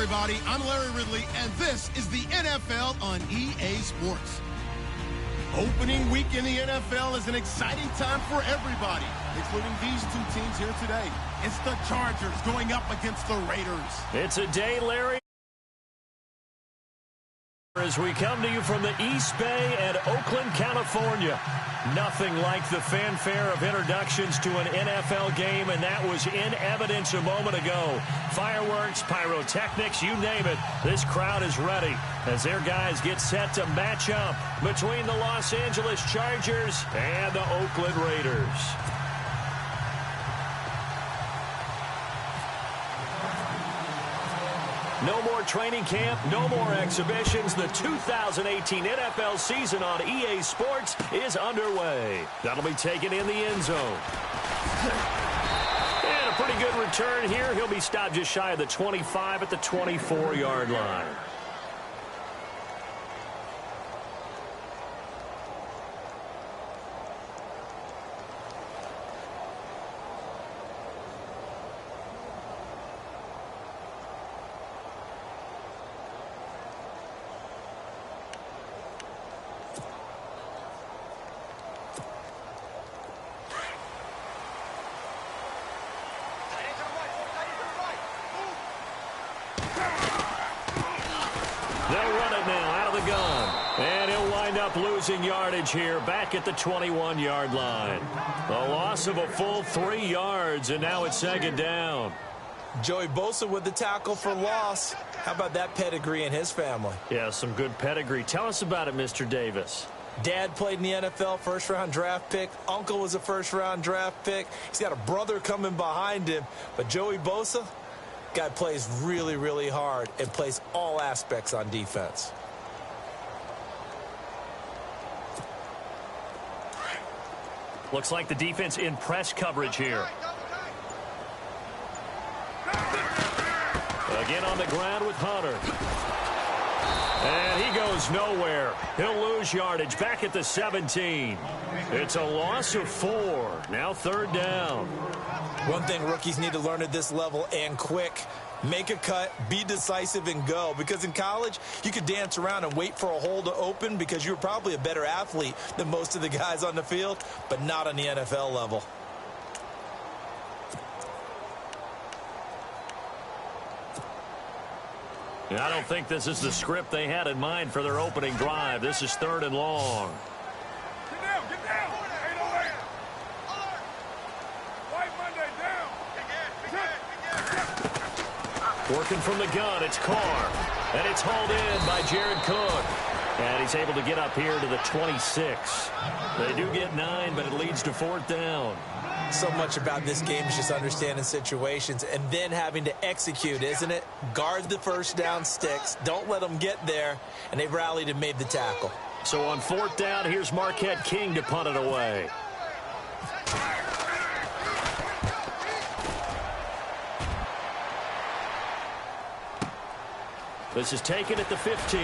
everybody. I'm Larry Ridley, and this is the NFL on EA Sports. Opening week in the NFL is an exciting time for everybody, including these two teams here today. It's the Chargers going up against the Raiders. It's a day, Larry, as we come to you from the East Bay at Oakland, California. Nothing like the fanfare of introductions to an NFL game, and that was in evidence a moment ago. Fireworks, pyrotechnics, you name it. This crowd is ready as their guys get set to match up between the Los Angeles Chargers and the Oakland Raiders. No more training camp, no more exhibitions. The 2018 NFL season on EA Sports is underway. That'll be taken in the end zone. And a pretty good return here. He'll be stopped just shy of the 25 at the 24-yard line. Losing yardage here back at the 21-yard line. The loss of a full 3 yards, and now it's second down. Joey Bosa with the tackle for loss. How about that pedigree in his family? Yeah, some good pedigree. Tell us about it, Mr. Davis. Dad played in the NFL, first-round draft pick. Uncle was a first-round draft pick. He's got a brother coming behind him. But Joey Bosa, guy plays really, really hard and plays all aspects on defense. Looks like the defense in press coverage here. Again on the ground with Hunter. And he goes nowhere. He'll lose yardage back at the 17. It's a loss of 4. Now third down. One thing rookies need to learn at this level, and quick. Make a cut, be decisive, and go. Because in college, you could dance around and wait for a hole to open because you're probably a better athlete than most of the guys on the field, but not on the NFL level. I don't think this is the script they had in mind for their opening drive. This is third and long. Get down, get down. Ain't no way. White Monday down. Working from the gun, it's Carr. And it's hauled in by Jared Cook. And he's able to get up here to the 26. They do get 9, but it leads to fourth down. So much about this game is just understanding situations and then having to execute, isn't it? Guard the first down sticks. Don't let them get there. And they've rallied and made the tackle. So on fourth down, here's Marquette King to punt it away. This is taken at the 15.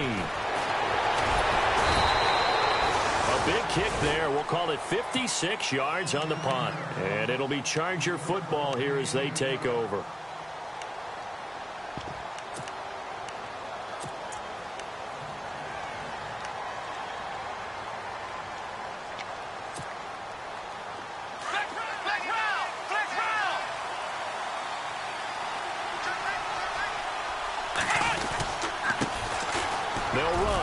A big kick there. We'll call it 56 yards on the punt. And it'll be Charger football here as they take over.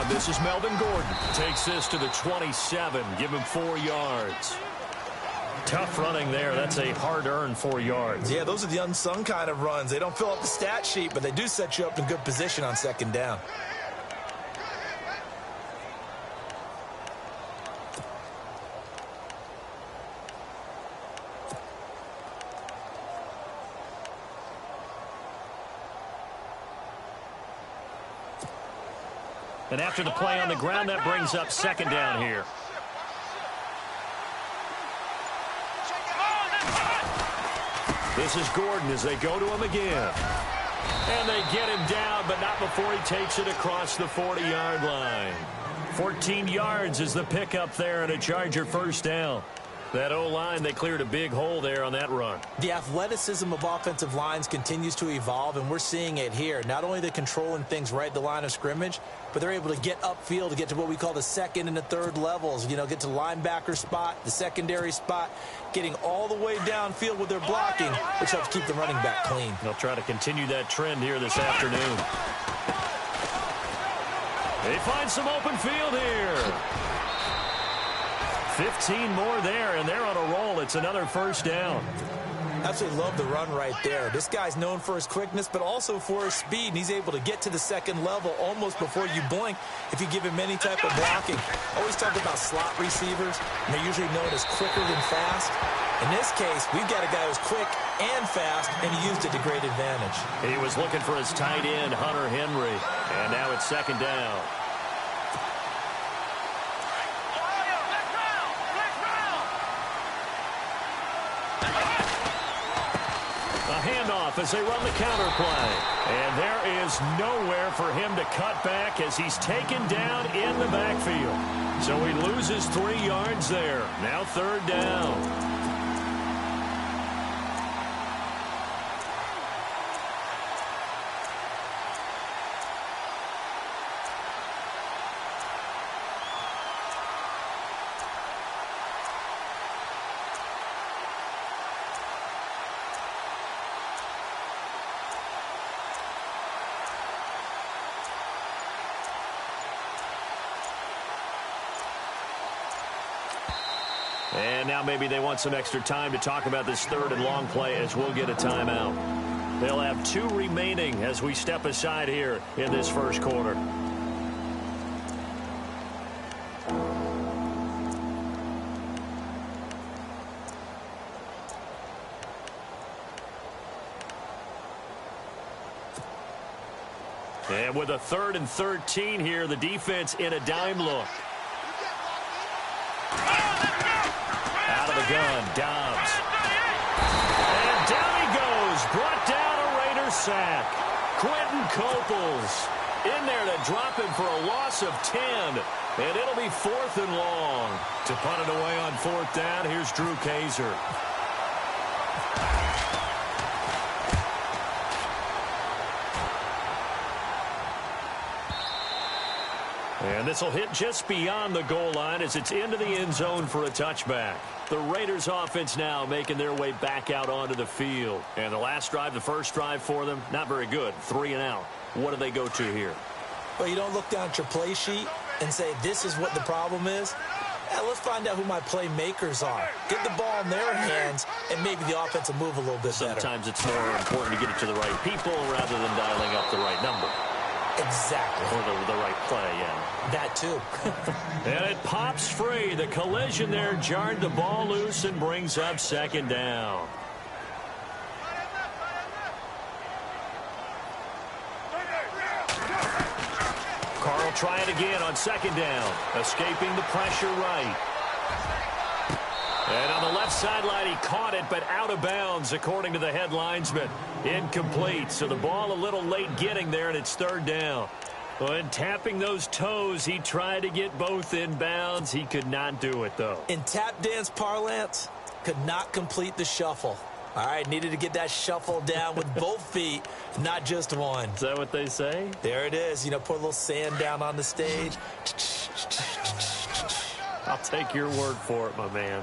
This is Melvin Gordon. Takes this to the 27. Give him 4 yards. Tough running there. That's a hard-earned 4 yards. Yeah, those are the unsung kind of runs. They don't fill up the stat sheet, but they do set you up in good position on second down. And after the play on the ground, that brings up second down here. This is Gordon as they go to him again. And they get him down, but not before he takes it across the 40-yard line. 14 yards is the pickup there and a Charger first down. That O-line, they cleared a big hole there on that run. The athleticism of offensive lines continues to evolve, and we're seeing it here. Not only they're controlling things right at the line of scrimmage, but they're able to get upfield to get to what we call the second and the third levels. You know, get to linebacker spot, the secondary spot, getting all the way downfield with their blocking, which helps keep the running back clean. They'll try to continue that trend here this afternoon. They find some open field here. 15 more there, and they're on a roll. It's another first down. Absolutely love the run right there. This guy's known for his quickness, but also for his speed, and he's able to get to the second level almost before you blink if you give him any type of blocking. Always talk about slot receivers, and they're usually known as quicker than fast. In this case, we've got a guy who's quick and fast, and he used it to great advantage. He was looking for his tight end, Hunter Henry, and now it's second down. Handoff as they run the counter play. And there is nowhere for him to cut back as he's taken down in the backfield. So he loses 3 yards there. Now third down. And now maybe they want some extra time to talk about this third and long play as we'll get a timeout. They'll have 2 remaining as we step aside here in this first quarter. And with a 3rd and 13 here, the defense in a dime look. Gun, Dobbs. And down he goes. Brought down a Raider sack. Quentin Coples in there to drop him for a loss of 10. And it'll be 4th and long. To punt it away on 4th down, here's Drew Kaiser. And this will hit just beyond the goal line as it's into the end zone for a touchback. The Raiders offense now making their way back out onto the field. And the last drive, the first drive for them, not very good. 3 and out. What do they go to here? Well, you don't look down at your play sheet and say, this is what the problem is. Let's find out who my playmakers are. Get the ball in their hands, and maybe the offense will move a little bit better. Sometimes it's more important to get it to the right people rather than dialing up the right number. Exactly. Or the right play, yeah. That too. And it pops free. The collision there jarred the ball loose and brings up second down. Carl try it again on second down. Escaping the pressure right. And on the left sideline, he caught it, but out of bounds, according to the head linesman. Incomplete, so the ball a little late getting there, and it's third down. When tapping those toes, he tried to get both in bounds. He could not do it, though. In tap dance parlance, could not complete the shuffle. All right, needed to get that shuffle down with both feet, not just one. Is that what they say? There it is. You know, put a little sand down on the stage. I'll take your word for it, my man.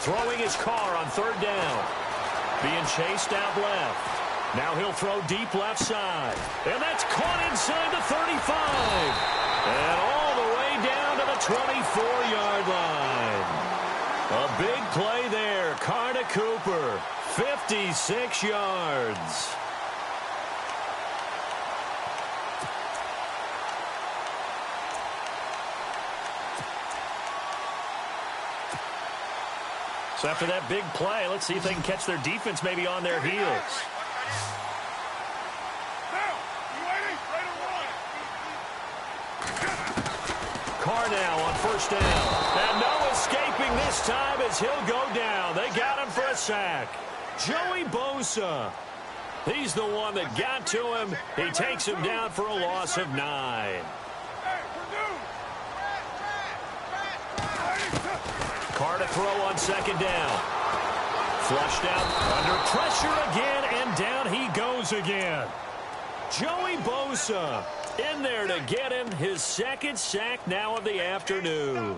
Throwing his car on third down. Being chased out left. Now he'll throw deep left side. And that's caught inside the 35. And all the way down to the 24-yard line. A big play there. Carr to Cooper. 56 yards. So after that big play, let's see if they can catch their defense maybe on their heels. Carr now on first down. And no escaping this time as he'll go down. They got him for a a sack. Joey Bosa. He's the one that got to him. He takes him down for a loss of 9. Carr to throw on second down. Flushed out, under pressure again, and down he goes again. Joey Bosa in there to get him his second sack now of the afternoon.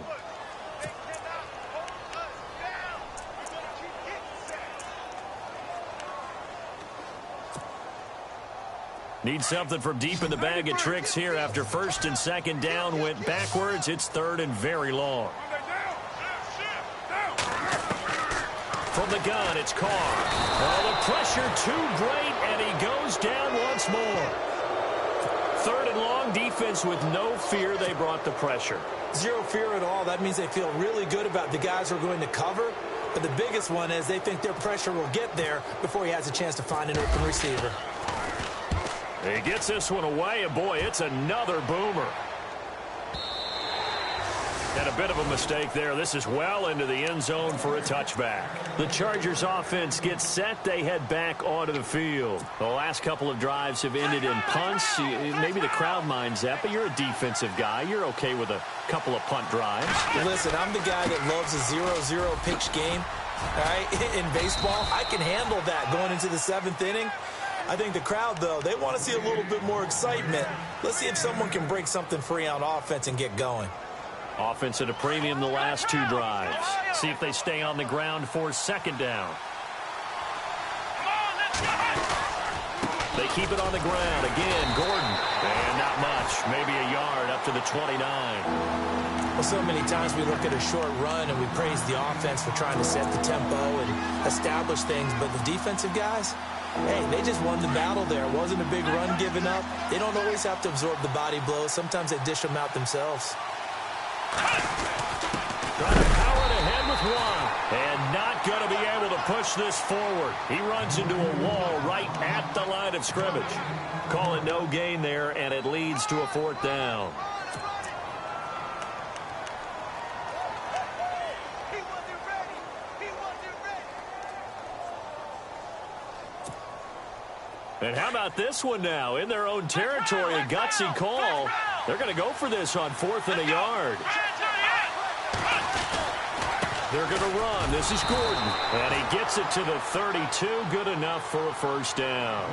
Need something from deep in the bag of tricks here after first and second down went backwards. It's third and very long. From the gun, it's Carr. Oh, the pressure too great, and he goes down once more. Third and long, defense with no fear. They brought the pressure. Zero fear at all. That means they feel really good about the guys who are going to cover. But the biggest one is they think their pressure will get there before he has a chance to find an open receiver. He gets this one away, and boy, it's another boomer. And a bit of a mistake there. This is well into the end zone for a touchback. The Chargers offense gets set. They head back onto the field. The last couple of drives have ended in punts. Maybe the crowd minds that, but you're a defensive guy. You're okay with a couple of punt drives. Listen, I'm the guy that loves a 0-0 pitch game. All right, in baseball, I can handle that going into the seventh inning. I think the crowd, though, they want to see a little bit more excitement. Let's see if someone can break something free on offense and get going. Offense at a premium the last two drives. See if they stay on the ground for second down. They keep it on the ground. Again, Gordon. And not much. Maybe a yard up to the 29. Well, so many times we look at a short run and we praise the offense for trying to set the tempo and establish things. But the defensive guys, hey, they just won the battle there. It wasn't a big run given up. They don't always have to absorb the body blows. Sometimes they dish them out themselves. Trying to power it ahead with one. And not going to be able to push this forward. He runs into a wall right at the line of scrimmage. Call it no gain there, and it leads to a fourth down. And how about this one now? In their own territory, a gutsy call. They're going to go for this on fourth and a yard. They're going to run. This is Gordon. And he gets it to the 32. Good enough for a first down.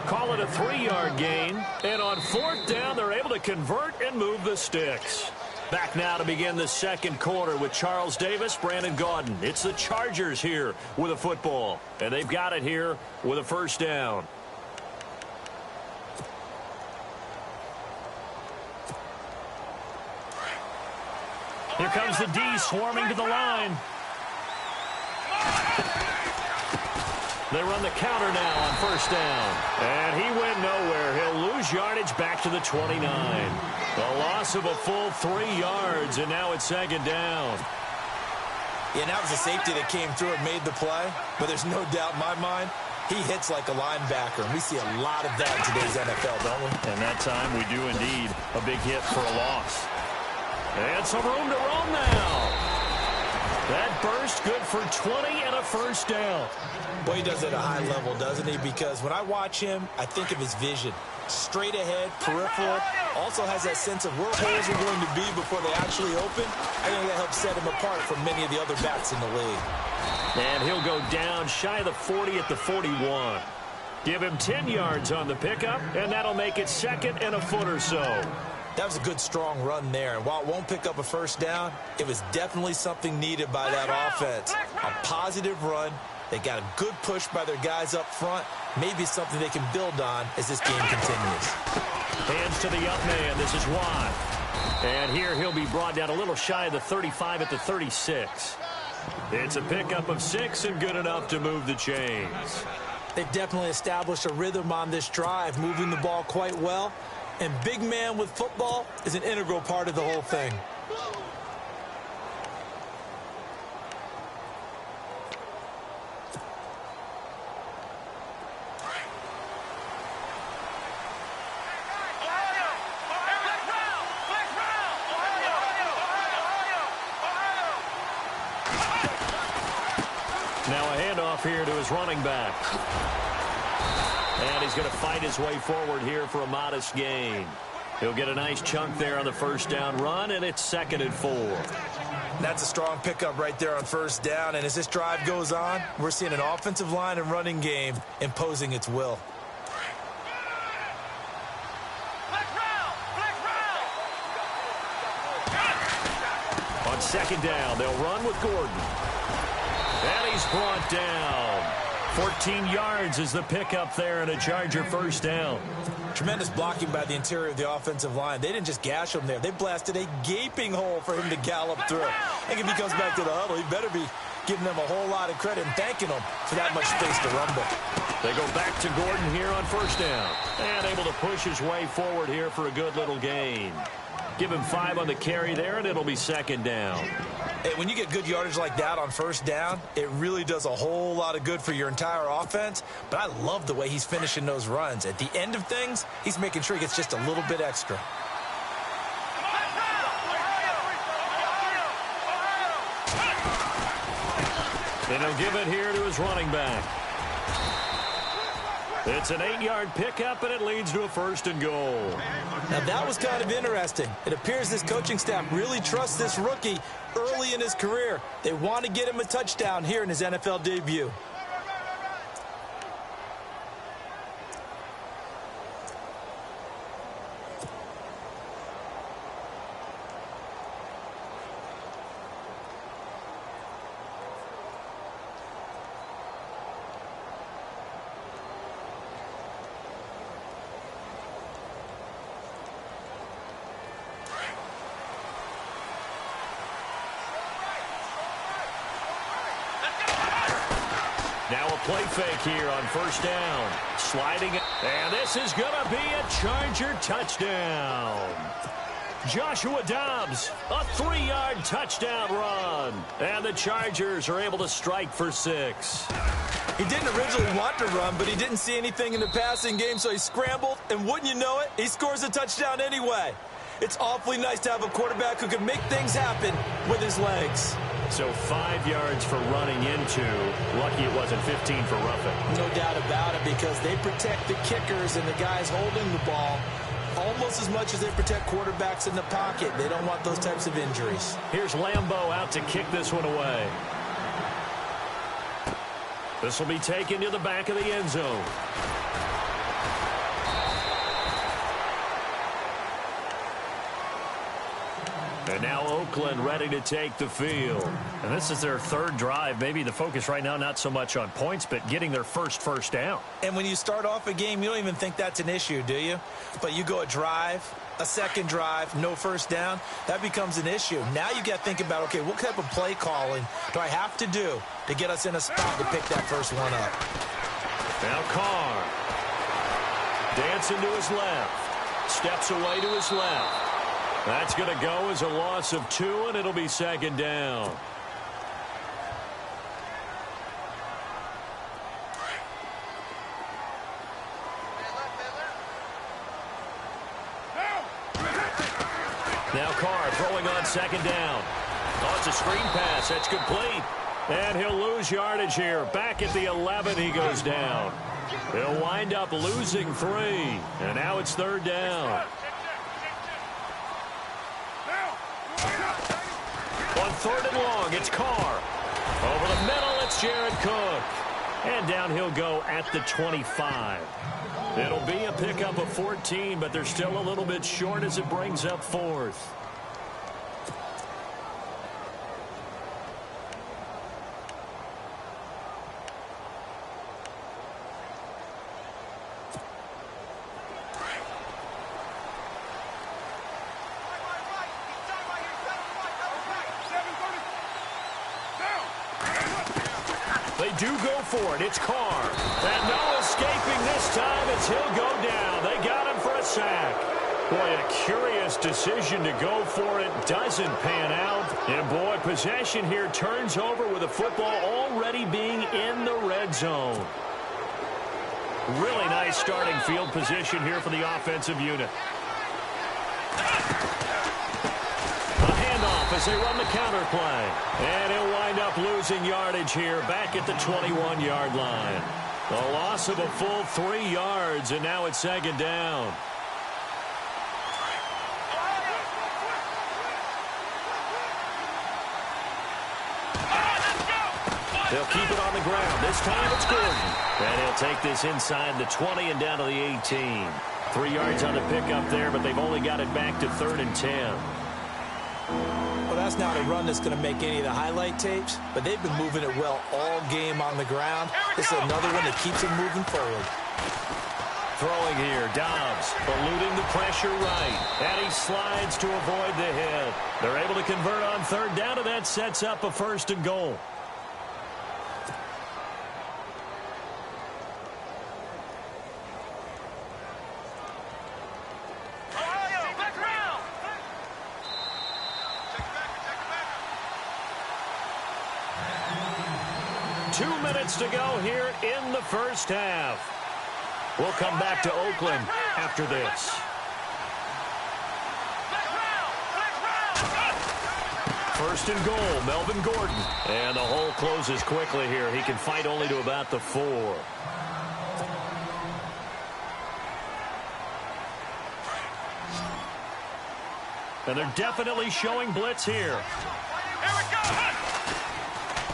Call it a 3-yard gain. And on fourth down, they're able to convert and move the sticks. Back now to begin the second quarter with Charles Davis, Brandon Gaudin. It's the Chargers here with a football. And they've got it here with a first down. Here comes the D swarming to the line. They run the counter now on first down. And he went nowhere. He'll lose yardage back to the 29. The loss of a full 3 yards, and now it's second down. Yeah, that was a safety that came through and made the play. But there's no doubt in my mind, he hits like a linebacker. And we see a lot of that in today's NFL, don't we? And that time we do indeed. A big hit for a loss. And some room to roam now. That burst good for 20 and a first down. Well, he does it at a high level, doesn't he? Because when I watch him, I think of his vision. Straight ahead, peripheral. Also has that sense of where holes are going to be before they actually open. I think that helps set him apart from many of the other backs in the league. And he'll go down shy of the 40 at the 41. Give him 10 yards on the pickup, and that'll make it second and a foot or so. That was a good, strong run there. And while it won't pick up a first down, it was definitely something needed by that offense. A positive run. They got a good push by their guys up front. Maybe something they can build on as this game continues. Hands to the up man. This is Watt. And here he'll be brought down a little shy of the 35 at the 36. It's a pickup of 6 and good enough to move the chains. They've definitely established a rhythm on this drive, moving the ball quite well. And big man with football is an integral part of the whole thing. Now a here to his running back. And he's going to fight his way forward here for a modest gain. He'll get a nice chunk there on the first down run, and it's 2nd and 4. That's a strong pickup right there on first down. And as this drive goes on, we're seeing an offensive line and running game imposing its will. On 2nd down, they'll run with Gordon. And he's brought down. 14 yards is the pickup there, and a Charger first down. Tremendous blocking by the interior of the offensive line. They didn't just gash him there. They blasted a gaping hole for him to gallop through. I think if he comes back to the huddle, he better be giving them a whole lot of credit and thanking them for that much space to rumble. They go back to Gordon here on first down. And able to push his way forward here for a good little gain. Give him 5 on the carry there, and it'll be 2nd down. Hey, when you get good yardage like that on first down, it really does a whole lot of good for your entire offense. But I love the way he's finishing those runs. At the end of things, he's making sure he gets just a little bit extra. And he'll give it here to his running back. It's an 8-yard pickup, and it leads to a 1st and goal. Now, that was kind of interesting. It appears this coaching staff really trusts this rookie early in his career. They want to get him a touchdown here in his NFL debut. Now a play fake here on first down. Sliding, and this is going to be a Charger touchdown. Joshua Dobbs, a 3-yard touchdown run. And the Chargers are able to strike for 6. He didn't originally want to run, but he didn't see anything in the passing game, so he scrambled, and wouldn't you know it, he scores a touchdown anyway. It's awfully nice to have a quarterback who can make things happen with his legs. So 5 yards for running into. Lucky it wasn't 15 for roughing. No doubt about it, because they protect the kickers and the guys holding the ball almost as much as they protect quarterbacks in the pocket. They don't want those types of injuries. Here's Lambeau out to kick this one away. This will be taken to the back of the end zone. And now Oakland ready to take the field. And this is their 3rd drive. Maybe the focus right now not so much on points, but getting their first down. And when you start off a game, you don't even think that's an issue, do you? But you go a drive, a 2nd drive, no first down, that becomes an issue. Now you got to think about, okay, what type of play calling do I have to do to get us in a spot to pick that first one up? Now Carr. Dancing to his left. Steps away to his left. That's going to go as a loss of 2, and it'll be 2nd down. Now Carr throwing on 2nd down. Oh, it's a screen pass. That's complete. And he'll lose yardage here. Back at the 11, he goes down. He'll wind up losing 3. And now it's 3rd down. On 3rd and long, it's Carr. Over the middle, it's Jared Cook. And down he'll go at the 25. It'll be a pickup of 14, but they're still a little bit short as it brings up 4th. They do go for it. It's Carr. And no escaping this time as he'll go down. They got him for a sack. Boy, a curious decision to go for it. Doesn't pan out. And, boy, possession here turns over with the football already being in the red zone. Really nice starting field position here for the offensive unit. A handoff, as they run the counter play. And he'll wind up losing yardage here back at the 21-yard line. A loss of a full 3 yards, and now it's second down. They'll keep it on the ground. This time it's Gordon. And he'll take this inside the 20 and down to the 18. 3 yards on the pickup there, but they've only got it back to 3rd and 10. Well, that's not a run that's going to make any of the highlight tapes, but they've been moving it well all game on the ground. This is another one that keeps them moving forward. Throwing here, Dobbs eluding the pressure right, and he slides to avoid the hit. They're able to convert on 3rd down, and that sets up a 1st and goal. To go here in the first half. We'll come back to Oakland after this. First and goal, Melvin Gordon. And the hole closes quickly here. He can fight only to about the 4. And they're definitely showing blitz here. Here we go.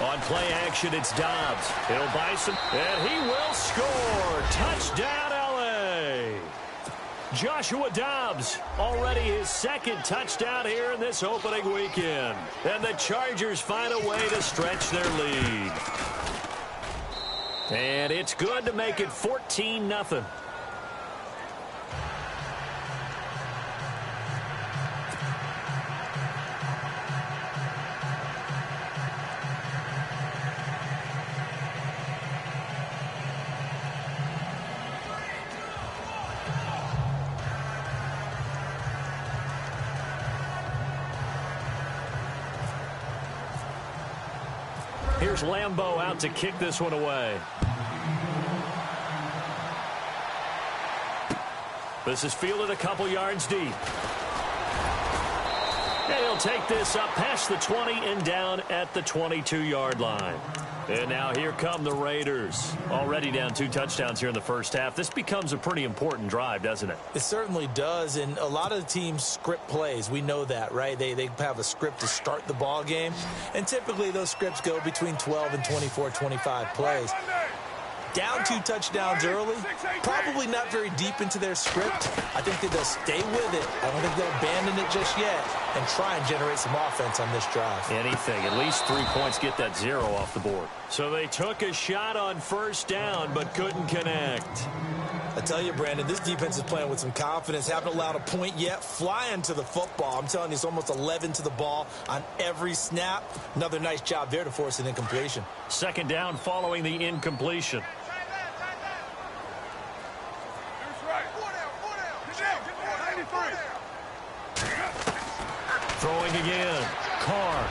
On play action, it's Dobbs. He'll buy some, and he will score. Touchdown, L.A. Joshua Dobbs, already his 2nd touchdown here in this opening weekend. And the Chargers find a way to stretch their lead. And it's good to make it 14-0. Here's Lambeau out to kick this one away. This is fielded a couple yards deep. And he'll take this up past the 20 and down at the 22-yard line. And now here come the Raiders. Already down 2 touchdowns here in the first half. This becomes a pretty important drive, doesn't it? It certainly does, and a lot of the teams script plays. We know that, right? They have a script to start the ball game, and typically those scripts go between 12 and 24, 25 plays. Down 2 touchdowns early, probably not very deep into their script. I think that they'll stay with it. I don't think they'll abandon it just yet and try and generate some offense on this drive. Anything, at least 3 points, get that 0 off the board. So they took a shot on 1st down but couldn't connect. I tell you, Brandon, this defense is playing with some confidence. Haven't allowed a point yet. Flying to the football. I'm telling you, it's almost 11 to the ball on every snap. Another nice job there to force an incompletion. 2nd down following the incompletion. Throwing again. Carr.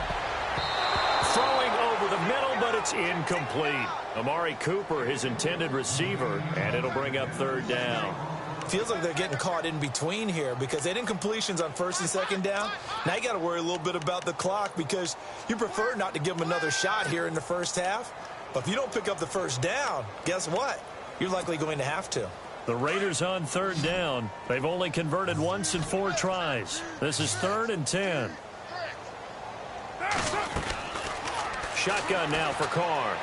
Throwing over the middle, but it's incomplete. Amari Cooper, his intended receiver, and it'll bring up 3rd down. Feels like they're getting caught in between here because they had incompletions on 1st and 2nd down. Now you got to worry a little bit about the clock because you prefer not to give them another shot here in the first half. But if you don't pick up the 1st down, guess what? You're likely going to have to. The Raiders on 3rd down. They've only converted once in 4 tries. This is 3rd and 10. Shotgun now for Carr.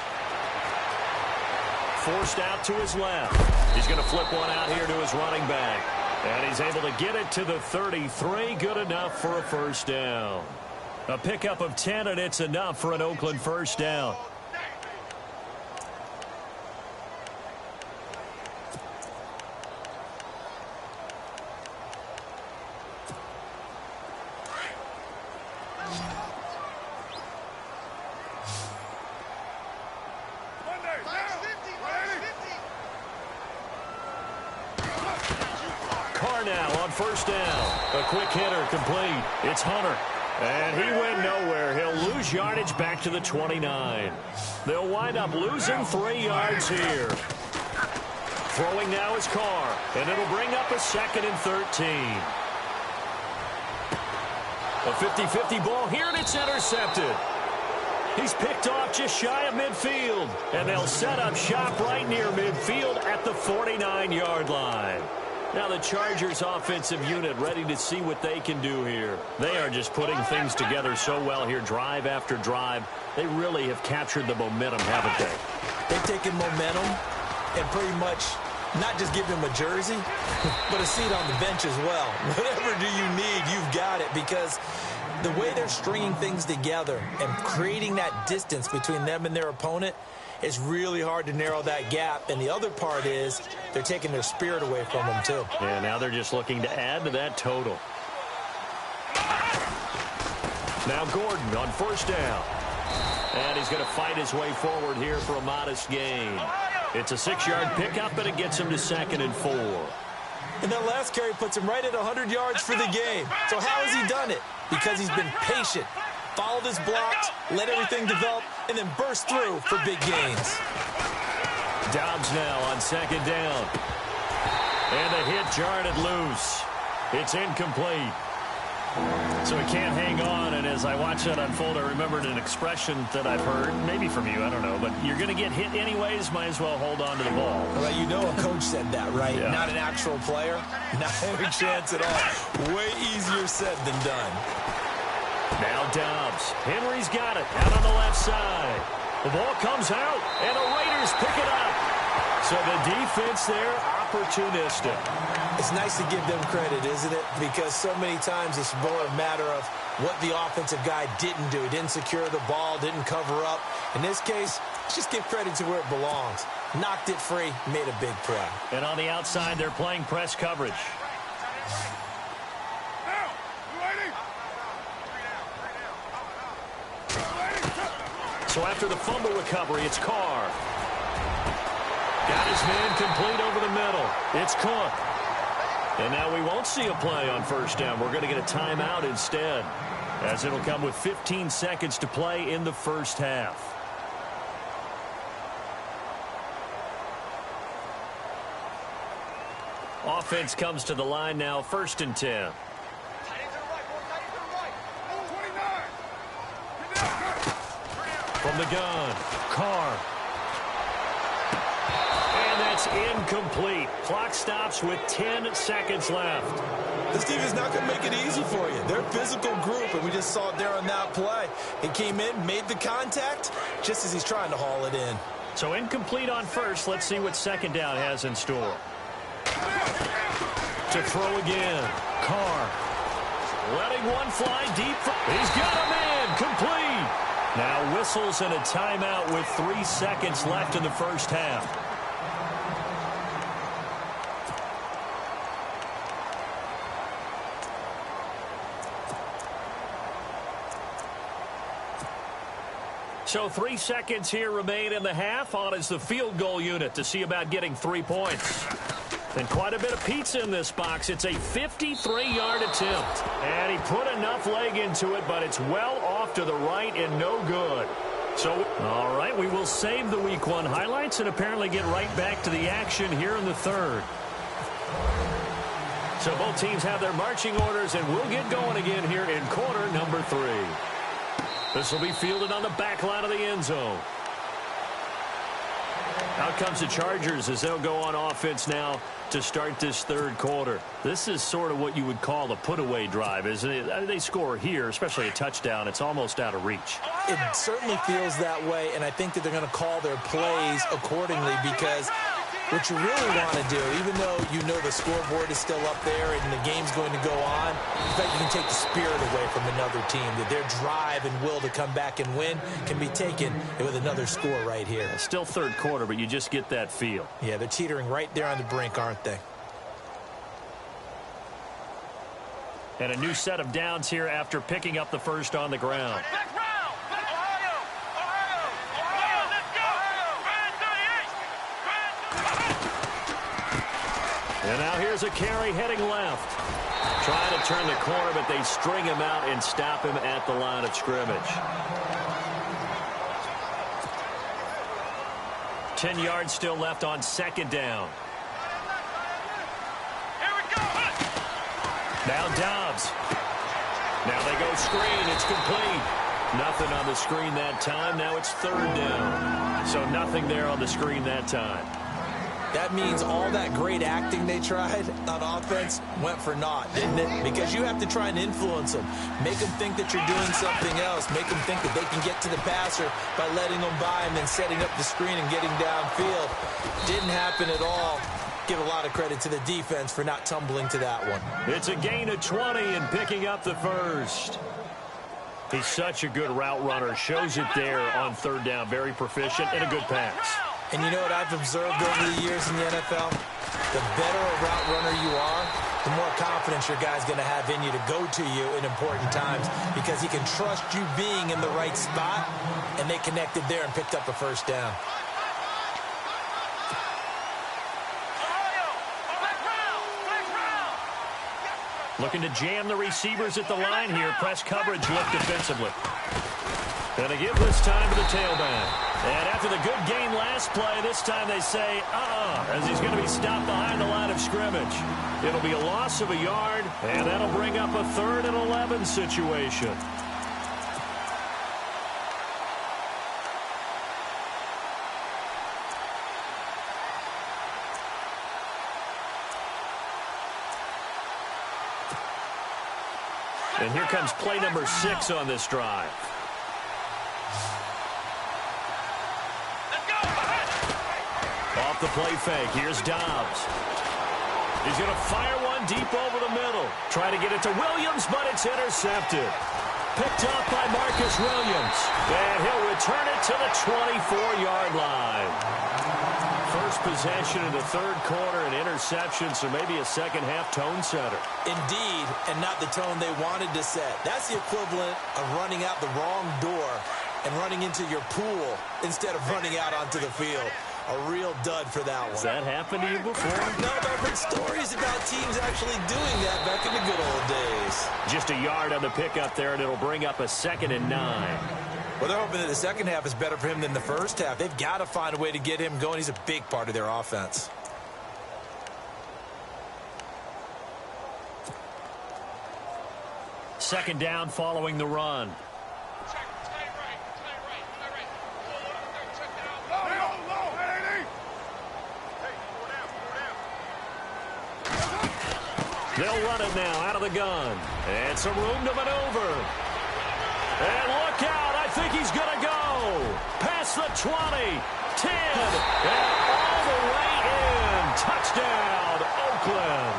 Forced out to his left. He's going to flip one out here to his running back. And he's able to get it to the 33. Good enough for a 1st down. A pickup of 10, and it's enough for an Oakland 1st down. Now on 1st down. A quick hitter complete. It's Hunter. And he went nowhere. He'll lose yardage back to the 29. They'll wind up losing 3 yards here. Throwing now is Carr. And it'll bring up a 2nd and 13. A 50-50 ball here, and it's intercepted. He's picked off just shy of midfield, and they'll set up shop right near midfield at the 49-yard line. Now the Chargers offensive unit ready to see what they can do here. They are just putting things together so well here, drive after drive. They really have captured the momentum, haven't they? They've taken momentum and pretty much not just give them a jersey, but a seat on the bench as well. Whatever do you need, you've got it, because the way they're stringing things together and creating that distance between them and their opponent, it's really hard to narrow that gap. And the other part is they're taking their spirit away from them, too. Yeah, now they're just looking to add to that total. Now Gordon on first down. And he's going to fight his way forward here for a modest gain. It's a 6-yard pickup, and it gets him to 2nd and 4. And that last carry puts him right at 100 yards for the game. So how has he done it? Because he's been patient, followed his blocks, let everything develop, and then burst through for big gains. Dobbs now on 2nd down. And the hit jarred it loose. It's incomplete. So he can't hang on, and as I watch that unfold, I remembered an expression that I've heard, maybe from you, I don't know, but you're going to get hit anyways, might as well hold on to the ball. Well, you know a coach said that, right? Yeah. Not an actual player. Not any chance at all. Way easier said than done. Now Dobbs. Henry's got it out on the left side. The ball comes out, and the Raiders pick it up. So the defense there, opportunistic. It's nice to give them credit, isn't it? Because so many times it's more a matter of what the offensive guy didn't do. He didn't secure the ball, didn't cover up. In this case, just give credit to where it belongs. Knocked it free, made a big play. And on the outside, they're playing press coverage. So after the fumble recovery, it's Carr. Got his man complete over the middle. It's Cook. And now we won't see a play on first down. We're going to get a timeout instead, as it'll come with 15 seconds to play in the first half. Offense comes to the line now, 1st and 10. From the gun, Carr. And that's incomplete. Clock stops with 10 seconds left. This team is not going to make it easy for you. They're a physical group, and we just saw it there on that play. He came in, made the contact, just as he's trying to haul it in. So incomplete on first. Let's see what 2nd down has in store. To throw again. Carr. Letting one fly deep. He's got a man. Complete. Now whistles and a timeout with 3 seconds left in the first half. So 3 seconds here remain in the half. On is the field goal unit to see about getting 3 points. And quite a bit of pizza in this box. It's a 53-yard attempt. And he put enough leg into it, but it's well off to the right and no good. So, all right, we will save the Week 1 highlights and apparently get right back to the action here in the 3rd. So both teams have their marching orders, and we'll get going again here in quarter number 3. This will be fielded on the back line of the end zone. Out comes the Chargers as they'll go on offense now to start this 3rd quarter. This is sort of what you would call a put-away drive, isn't it? They score here, especially a touchdown. It's almost out of reach. It certainly feels that way, and I think that they're going to call their plays accordingly, because what you really want to do, even though you know the scoreboard is still up there and the game's going to go on, in fact, you can take the spirit away from another team, that their drive and will to come back and win can be taken with another score right here. Still 3rd quarter, but you just get that feel. Yeah, they're teetering right there on the brink, aren't they? And a new set of downs here after picking up the first on the ground. And now here's a carry heading left. Trying to turn the corner, but they string him out and stop him at the line of scrimmage. 10 yards still left on 2nd down. Here we go. Now Dobbs. Now they go screen. It's complete. Nothing on the screen that time. Now it's third down. So nothing there on the screen that time. That means all that great acting they tried on offense went for naught, didn't it? Because you have to try and influence them. Make them think that you're doing something else. Make them think that they can get to the passer by letting them by and then setting up the screen and getting downfield. Didn't happen at all. Give a lot of credit to the defense for not tumbling to that one. It's a gain of 20 and picking up the first. He's such a good route runner. Shows it there on third down. Very proficient and a good pass. And you know what I've observed over the years in the NFL? The better a route runner you are, the more confidence your guy's going to have in you to go to you in important times because he can trust you being in the right spot, and they connected there and picked up a first down. Looking to jam the receivers at the line here. Press coverage look defensively. And they give this time to the tailback. And after the good game last play, this time they say, as he's going to be stopped behind the line of scrimmage. It'll be a loss of a yard, and that'll bring up a 3rd and 11 situation. And here comes play number 6 on this drive. Off the play fake. Here's Dobbs. He's going to fire one deep over the middle. Try to get it to Williams, but it's intercepted. Picked up by Marcus Williams. And he'll return it to the 24-yard line. First possession in the third quarter, an interception, so maybe a second-half tone setter. Indeed, and not the tone they wanted to set. That's the equivalent of running out the wrong door and running into your pool instead of running out onto the field. A real dud for that one. Has that happened to you before? No, but I've heard stories about teams actually doing that back in the good old days. Just a yard on the pickup there, and it'll bring up a 2nd and 9. Well, they're hoping that the second half is better for him than the first half. They've got to find a way to get him going. He's a big part of their offense. Second down following the run. They'll run it now out of the gun. And some room to maneuver. And look out. I think he's going to go. Past the 20, 10, and all the way in. Touchdown, Oakland.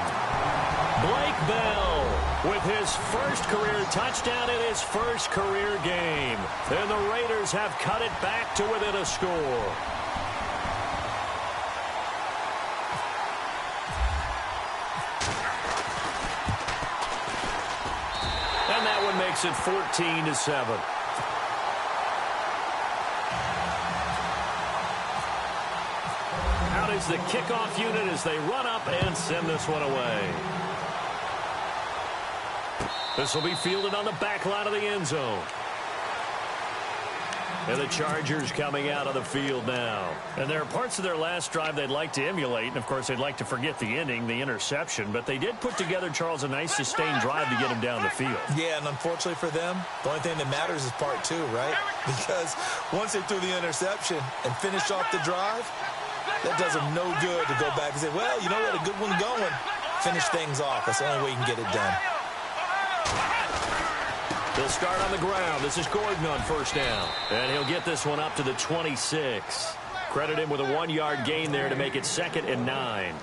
Blake Bell with his first career touchdown in his first career game. And the Raiders have cut it back to within a score. And that one makes it 14-7. Out is the kickoff unit as they run up and send this one away. This will be fielded on the back line of the end zone. And the Chargers coming out of the field now. And there are parts of their last drive they'd like to emulate. And, of course, they'd like to forget the ending, the interception. But they did put together, Charles, a nice sustained drive to get him down the field. Yeah, and unfortunately for them, the only thing that matters is part 2, right? Because once they threw the interception and finished off the drive, that does them no good to go back and say, well, you know what, a good one going. Finish things off. That's the only way you can get it done. They'll start on the ground. This is Gordon on first down. And he'll get this one up to the 26. Credit him with a 1-yard gain there to make it 2nd and 9.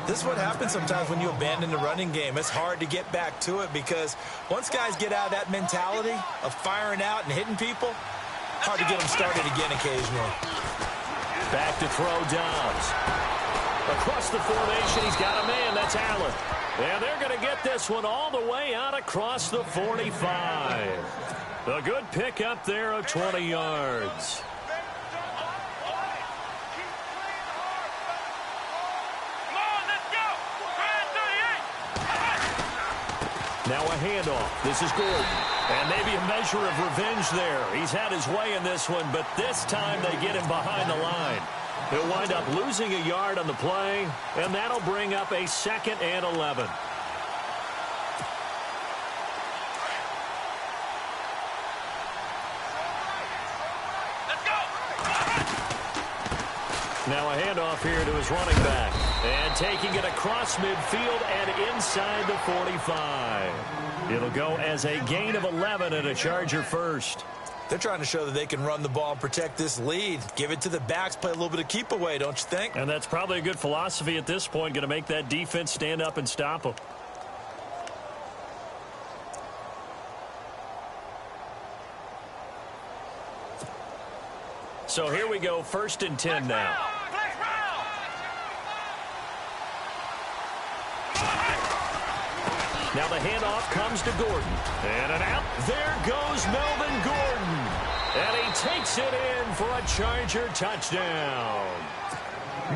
This is what happens sometimes when you abandon the running game. It's hard to get back to it because once guys get out of that mentality of firing out and hitting people, hard to get them started again occasionally. Back to throw Dobbs. Across the formation, he's got a man. That's Allen. And they're going to get this one all the way out across the 45. A good pickup there of 20 yards. Now a handoff. This is Gordon. And maybe a measure of revenge there. He's had his way in this one, but this time they get him behind the line. He'll wind up losing a yard on the play, and that'll bring up a 2nd and 11. Now a handoff here to his running back. And taking it across midfield and inside the 45. It'll go as a gain of 11 and a Charger first. They're trying to show that they can run the ball and protect this lead. Give it to the backs, play a little bit of keep away, don't you think? And that's probably a good philosophy at this point. Going to make that defense stand up and stop them. So here we go, 1st and 10 now. Now the handoff comes to Gordon. And an out. There goes Melvin Gordon. And he takes it in for a Charger touchdown.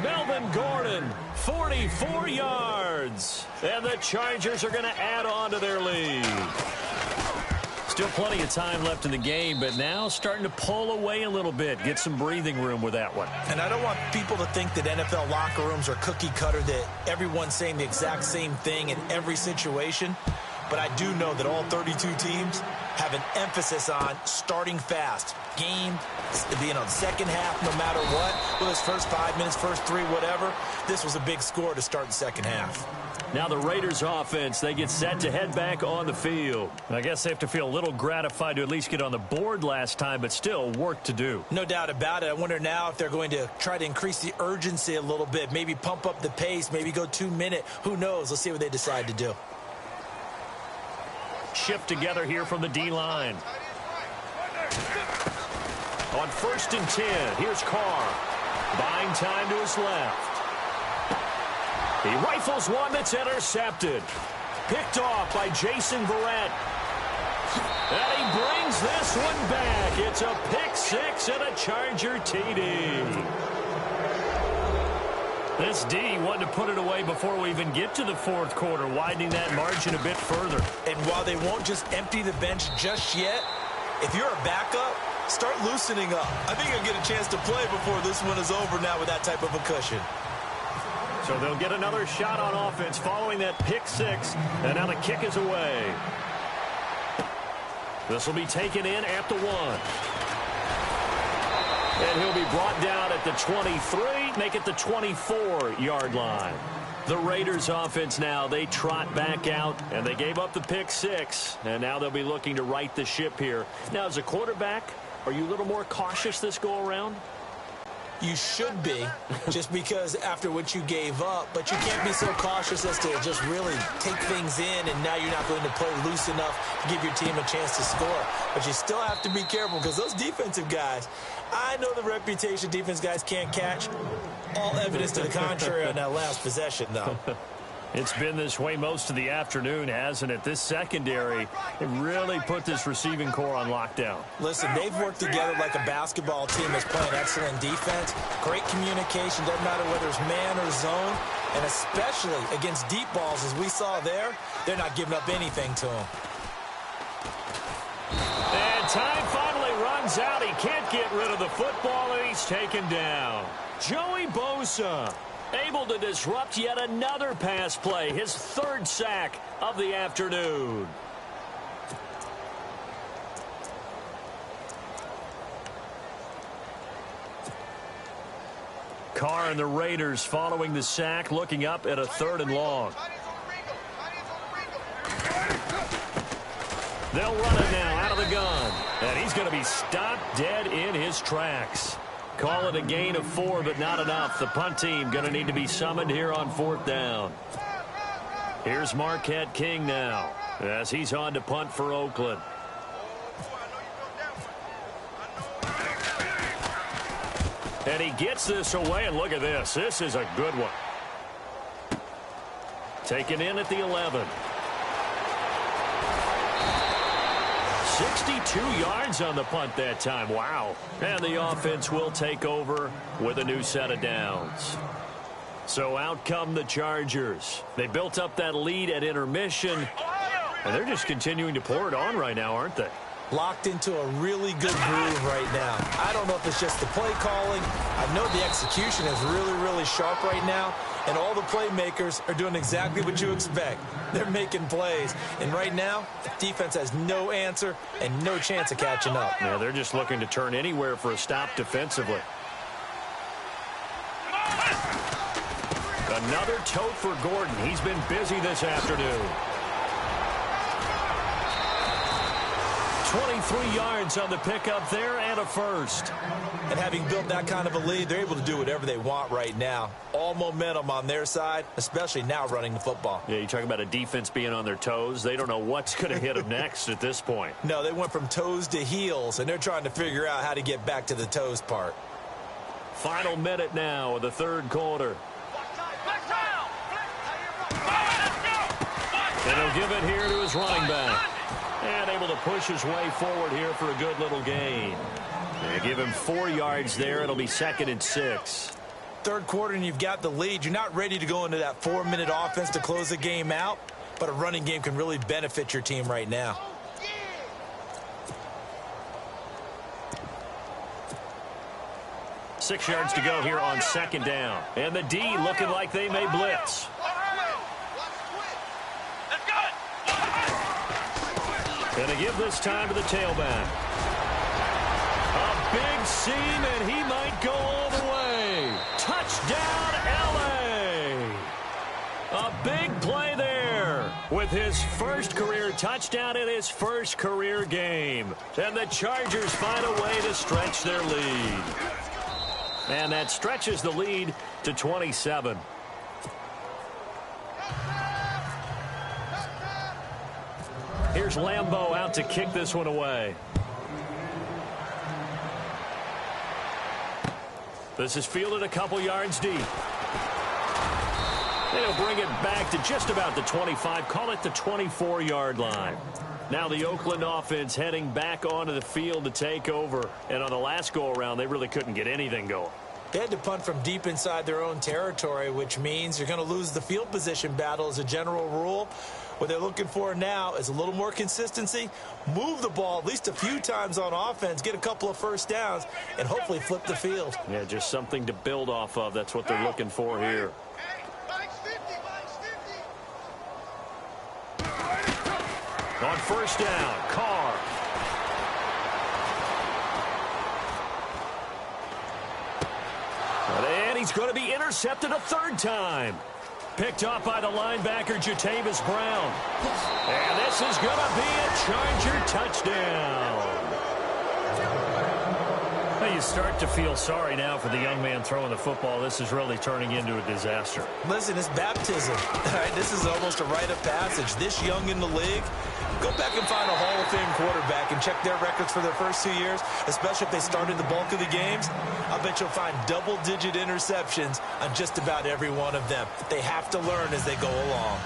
Melvin Gordon, 44 yards. And the Chargers are going to add on to their lead. Still plenty of time left in the game, but now starting to pull away a little bit. Get some breathing room with that one. And I don't want people to think that NFL locker rooms are cookie cutter, that everyone's saying the exact same thing in every situation. But I do know that all 32 teams have an emphasis on starting fast. Game, the second half, no matter what. Whether it's first 5 minutes, first 3, whatever. This was a big score to start the second half. Now the Raiders offense, they get set to head back on the field. I guess they have to feel a little gratified to at least get on the board last time, but still work to do. No doubt about it. I wonder now if they're going to try to increase the urgency a little bit, maybe pump up the pace, maybe go 2-minute. Who knows? Let's see what they decide to do. Shift together here from the D-line. On 1st and 10, here's Carr. Buying time to his left. He rifles one that's intercepted. Picked off by Jason Verrett. And he brings this one back. It's a pick 6 and a Charger TD. This D wanted to put it away before we even get to the 4th quarter, widening that margin a bit further. And while they won't just empty the bench just yet, if you're a backup, start loosening up. I think you'll get a chance to play before this one is over now with that type of a cushion. So they'll get another shot on offense following that pick 6, and now the kick is away. This will be taken in at the 1. And he'll be brought down at the 23, make it the 24-yard line. The Raiders offense now, they trot back out, and they gave up the pick 6, and now they'll be looking to right the ship here. Now, as a quarterback, are you a little more cautious this go-around? You should be, just because after what you gave up, but you can't be so cautious as to just really take things in, and now you're not going to play loose enough to give your team a chance to score. But you still have to be careful, because those defensive guys, I know the reputation defense guys can't catch. All evidence to the contrary on that last possession, though. It's been this way most of the afternoon, hasn't it? This secondary, it really put this receiving core on lockdown. Listen, they've worked together like a basketball team that's playing excellent defense. Great communication, doesn't matter whether it's man or zone. And especially against deep balls, as we saw there, they're not giving up anything to them. And time finally runs out. He can't get rid of the football, and he's taken down. Joey Bosa, able to disrupt yet another pass play, his 3rd sack of the afternoon. Carr and the Raiders following the sack, looking up at a 3rd and long. They'll run it now out of the gun, and he's going to be stopped dead in his tracks. Call it a gain of 4, but not enough. The punt team going to need to be summoned here on 4th down. Here's Marquette King now, as he's on to punt for Oakland. And he gets this away, and look at this. This is a good one. Taken in at the 11. 62 yards on the punt that time. Wow. And the offense will take over with a new set of downs. So out come the Chargers. They built up that lead at intermission, and they're just continuing to pour it on right now, aren't they? Locked into a really good groove right now. I don't know if it's just the play calling. I know the execution is really, really sharp right now, and all the playmakers are doing exactly what you expect. They're making plays, and right now, defense has no answer and no chance of catching up. Yeah, they're just looking to turn anywhere for a stop defensively. Another tote for Gordon. He's been busy this afternoon. 23 yards on the pickup there and a first. And having built that kind of a lead, they're able to do whatever they want right now. All momentum on their side, especially now running the football. Yeah, you talk about a defense being on their toes. They don't know what's going to hit them next at this point. No, they went from toes to heels, and they're trying to figure out how to get back to the toes part. Final minute now of the third quarter. And he'll give it here to his running back. And able to push his way forward here for a good little gain. They give him 4 yards there. It'll be 2nd and 6. Third quarter and you've got the lead. You're not ready to go into that 4-minute offense to close the game out, but a running game can really benefit your team right now. Six yards to go here on 2nd down. And the D looking like they may blitz. Going to give this time to the tailback. A big seam, and he might go all the way. Touchdown, L.A. A big play there with his first career touchdown in his first career game. And the Chargers find a way to stretch their lead. And that stretches the lead to 27. Here's Lambeau out to kick this one away. This is fielded a couple yards deep. They'll bring it back to just about the 25, call it the 24-yard line. Now the Oakland offense heading back onto the field to take over. And on the last go-around, they really couldn't get anything going. They had to punt from deep inside their own territory, which means you're going to lose the field position battle as a general rule. What they're looking for now is a little more consistency, move the ball at least a few times on offense, get a couple of first downs, and hopefully flip the field. Yeah, just something to build off of. That's what they're looking for here. On first down, Carr. And he's going to be intercepted a 3rd time. Picked off by the linebacker, Jatavis Brown. And this is going to be a Charger touchdown. Well, you start to feel sorry now for the young man throwing the football. This is really turning into a disaster. Listen, it's baptism. All right, this is almost a rite of passage. This young in the league, go back and find a Hall of Fame quarterback and check their records for their first 2 years, especially if they started the bulk of the games. I bet you'll find double-digit interceptions on just about every one of them. They have to learn as they go along.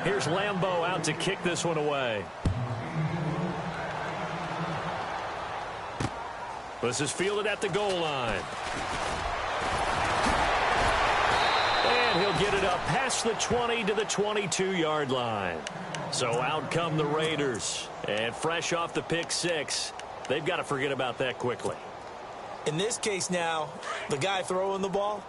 Here's Lambeau out to kick this one away. This is fielded at the goal line. And he'll get it up past the 20 to the 22-yard line. So out come the Raiders. And fresh off the pick 6, they've got to forget about that quickly. In this case now, the guy throwing the ball,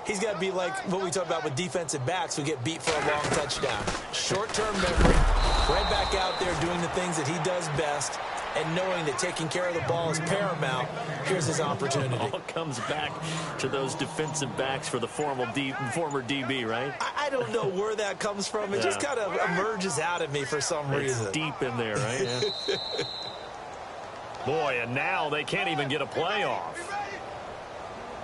he's got to be like what we talk about with defensive backs who get beat for a long touchdown. Short-term memory, right back out there doing the things that he does best, and knowing that taking care of the ball is paramount. Here's his opportunity. It all comes back to those defensive backs for the former DB, right? I don't know where that comes from. It just kind of emerges out of me for some reason. It's deep in there, right? Yeah. Boy, and now they can't even get a play off.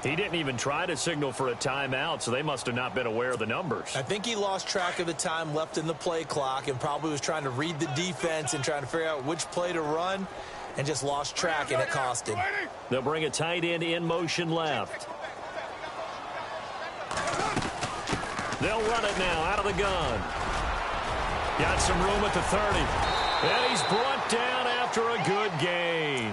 He didn't even try to signal for a timeout, so they must have not been aware of the numbers. I think he lost track of the time left in the play clock and probably was trying to read the defense and trying to figure out which play to run and just lost track, and it cost him. They'll bring a tight end in motion left. They'll run it now out of the gun. Got some room at the 30. And he's brought down after a good gain.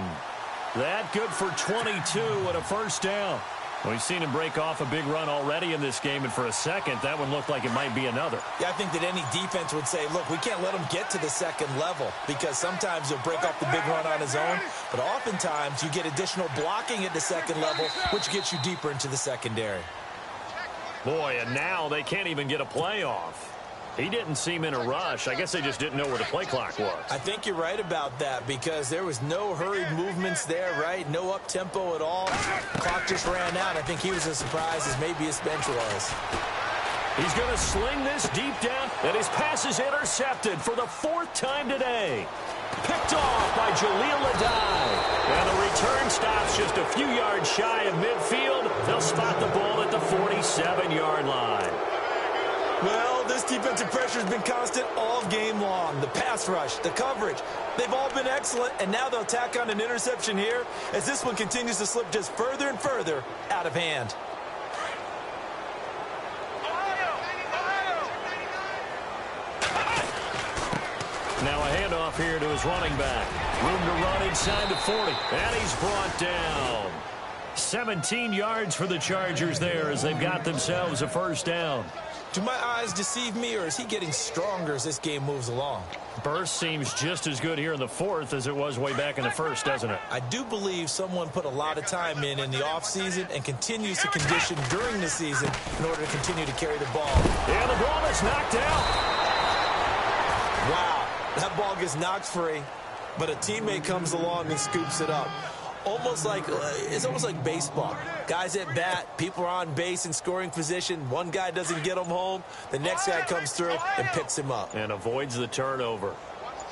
That good for 22 and a first down. We've seen him break off a big run already in this game, and for a second, that one looked like it might be another. Yeah, I think that any defense would say, look, we can't let him get to the second level because sometimes he'll break off the big run on his own, but oftentimes you get additional blocking at the second level, which gets you deeper into the secondary. Boy, and now they can't even get a play off. He didn't seem in a rush. I guess they just didn't know where the play clock was. I think you're right about that because there was no hurried movements there, right? No up-tempo at all. The clock just ran out. I think he was as surprised as maybe his bench was. He's going to sling this deep down, and his pass is intercepted for the 4th time today. Picked off by Jaleel Adai. And the return stops just a few yards shy of midfield. They'll spot the ball at the 47-yard line. Well, this defensive pressure has been constant all game long. The pass rush, the coverage, they've all been excellent, and now they'll tack on an interception here as this one continues to slip just further and further out of hand. Now a handoff here to his running back. Room to run inside the 40, and he's brought down. 17 yards for the Chargers there as they've got themselves a first down. Do my eyes deceive me, or is he getting stronger as this game moves along? Burst seems just as good here in the 4th as it was way back in the 1st, doesn't it? I do believe someone put a lot of time in the offseason and continues to condition during the season in order to continue to carry the ball. And the ball is knocked out. Wow, that ball gets knocked free, but a teammate comes along and scoops it up. It's almost like baseball. Guys at bat, people are on base in scoring position. One guy doesn't get him home. The next guy comes through and picks him up. And avoids the turnover.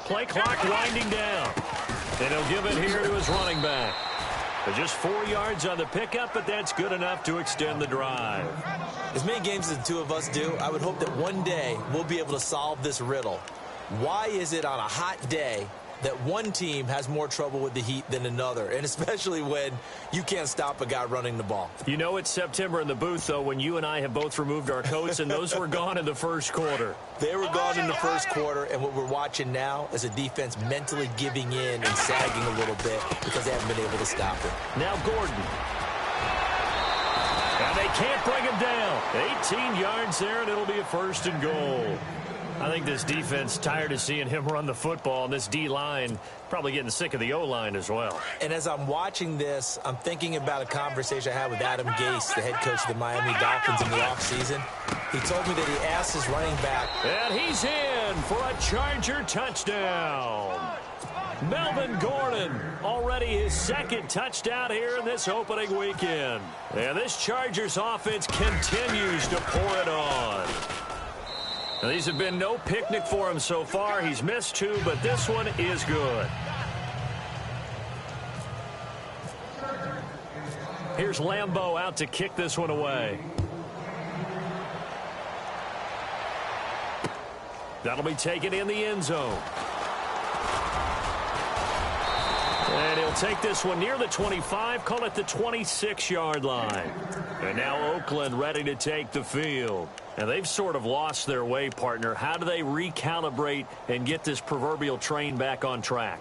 Play clock winding down. And he'll give it here to his running back. Just 4 yards on the pickup, but that's good enough to extend the drive. As many games as the two of us do, I would hope that one day we'll be able to solve this riddle. Why is it on a hot day that one team has more trouble with the heat than another, and especially when you can't stop a guy running the ball? You know it's September in the booth, though, when you and I have both removed our coats, and those were gone in the first quarter. They were gone in the first quarter, and what we're watching now is a defense mentally giving in and sagging a little bit because they haven't been able to stop it. Now Gordon. And they can't bring him down. 18 yards there, and it'll be a 1st and goal. I think this defense tired of seeing him run the football, and this D-line probably getting sick of the O-line as well. And as I'm watching this, I'm thinking about a conversation I had with Adam Gase, the head coach of the Miami Dolphins in the offseason. He told me that he asked his running back. And he's in for a Charger touchdown. Melvin Gordon, already his 2nd touchdown here in this opening weekend. And this Chargers offense continues to pour it on. Now, these have been no picnic for him so far. He's missed 2, but this one is good. Here's Lambeau out to kick this one away. That'll be taken in the end zone. And he'll take this one near the 25, call it the 26-yard line. And now Oakland ready to take the field. And they've sort of lost their way, partner. How do they recalibrate and get this proverbial train back on track?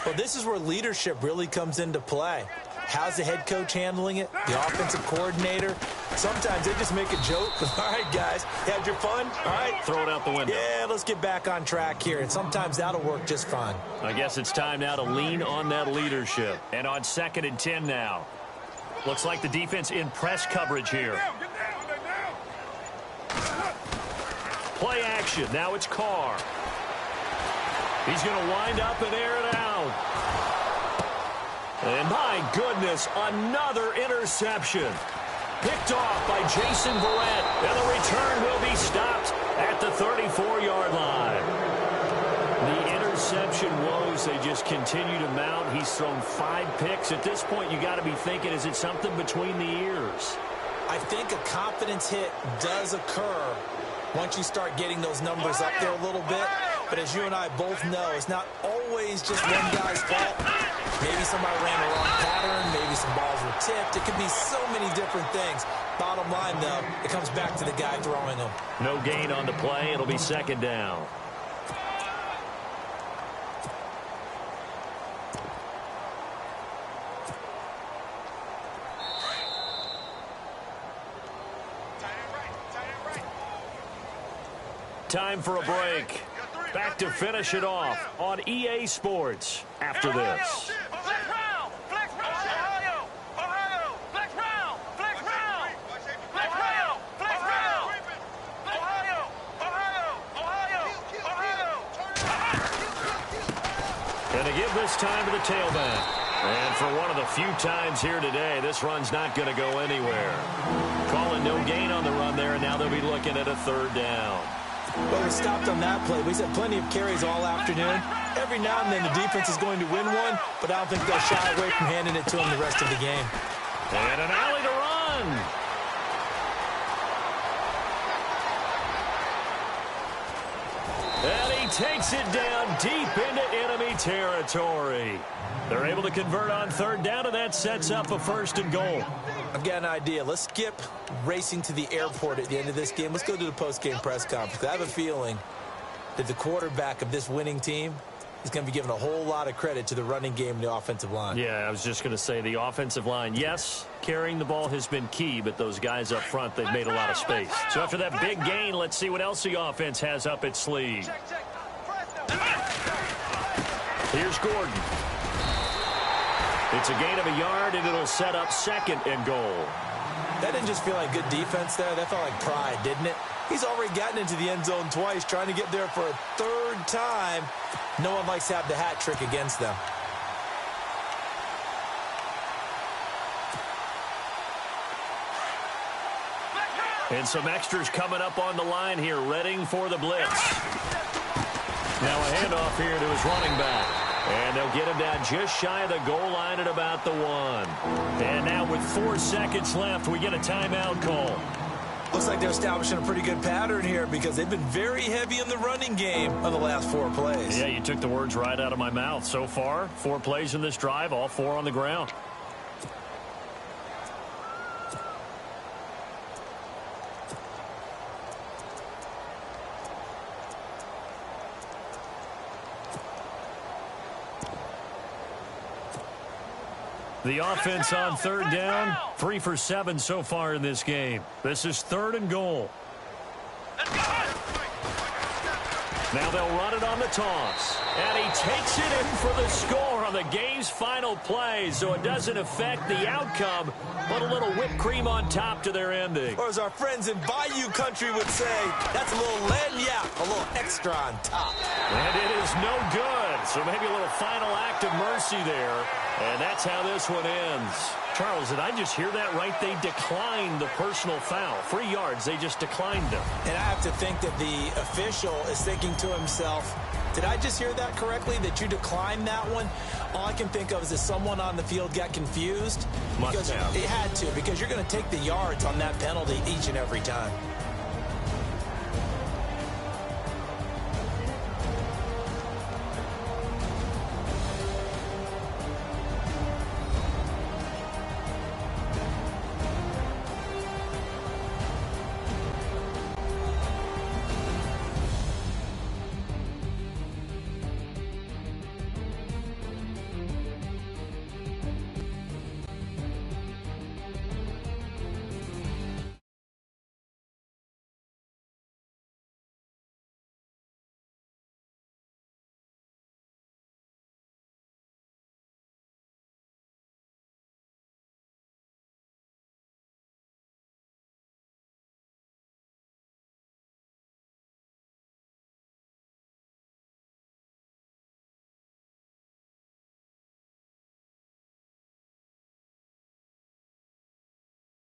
Well, this is where leadership really comes into play. How's the head coach handling it? The offensive coordinator? Sometimes they just make a joke. All right, guys, had your fun? All right. Throw it out the window. Yeah, let's get back on track here. And sometimes that'll work just fine. I guess it's time now to lean on that leadership. And on 2nd and 10 now. Looks like the defense in press coverage here. Play action. Now it's Carr. He's going to wind up and air it out. And my goodness, another interception. Picked off by Jason Verrett. And the return will be stopped at the 34-yard line. The interception woes, they just continue to mount. He's thrown 5 picks. At this point, you got to be thinking, is it something between the ears? I think a confidence hit does occur once you start getting those numbers up there a little bit. But as you and I both know, it's not always just one guy's fault. Maybe somebody ran the wrong pattern. Maybe some balls were tipped. It could be so many different things. Bottom line, though, it comes back to the guy throwing them. No gain on the play. It'll be 2nd down. Time for a break. Back to finish it off on EA Sports after this. They give this time to the tailback. And for one of the few times here today, this run's not going to go anywhere. Calling no gain on the run there, and now they'll be looking at a third down. Well, we stopped on that play. We had plenty of carries all afternoon. Every now and then the defense is going to win one, but I don't think they'll shy away from handing it to them the rest of the game. And an alley to run. And he takes it down deep into enemy territory. They're able to convert on third down, and that sets up a 1st and goal. I've got an idea. Let's skip racing to the airport at the end of this game. Let's go to the post-game press conference. I have a feeling that the quarterback of this winning team is going to be given a whole lot of credit to the running game and the offensive line. Yeah, I was just going to say the offensive line, yes, carrying the ball has been key, but those guys up front, they've made a lot of space. So after that big gain, let's see what else the offense has up its sleeve. Here's Gordon. It's a gain of a yard, and it'll set up 2nd and goal. That didn't just feel like good defense there. That felt like pride, didn't it? He's already gotten into the end zone twice, trying to get there for a 3rd time. No one likes to have the hat trick against them. And some extras coming up on the line here, readying for the blitz. Now a handoff here to his running back. And they'll get him down just shy of the goal line at about the 1. And now with 4 seconds left, we get a timeout call. Looks like they're establishing a pretty good pattern here because they've been very heavy in the running game on the last 4 plays. Yeah, you took the words right out of my mouth. So far, 4 plays in this drive, all 4 on the ground. The offense on third down, 3 for 7 so far in this game. This is 3rd and goal. Now they'll run it on the toss. And he takes it in for the score on the game's final play, so it doesn't affect the outcome, but a little whipped cream on top to their ending. Or as our friends in Bayou Country would say, that's a little lagniappe, a little extra on top. And it is no good, so maybe a little final act of mercy there. And that's how this one ends. Charles, did I just hear that right? They declined the personal foul. 3 yards, they just declined them. And I have to think that the official is thinking to himself, did I just hear that correctly, that you declined that one? All I can think of is that someone on the field got confused. Must have. It had to, because you're going to take the yards on that penalty each and every time.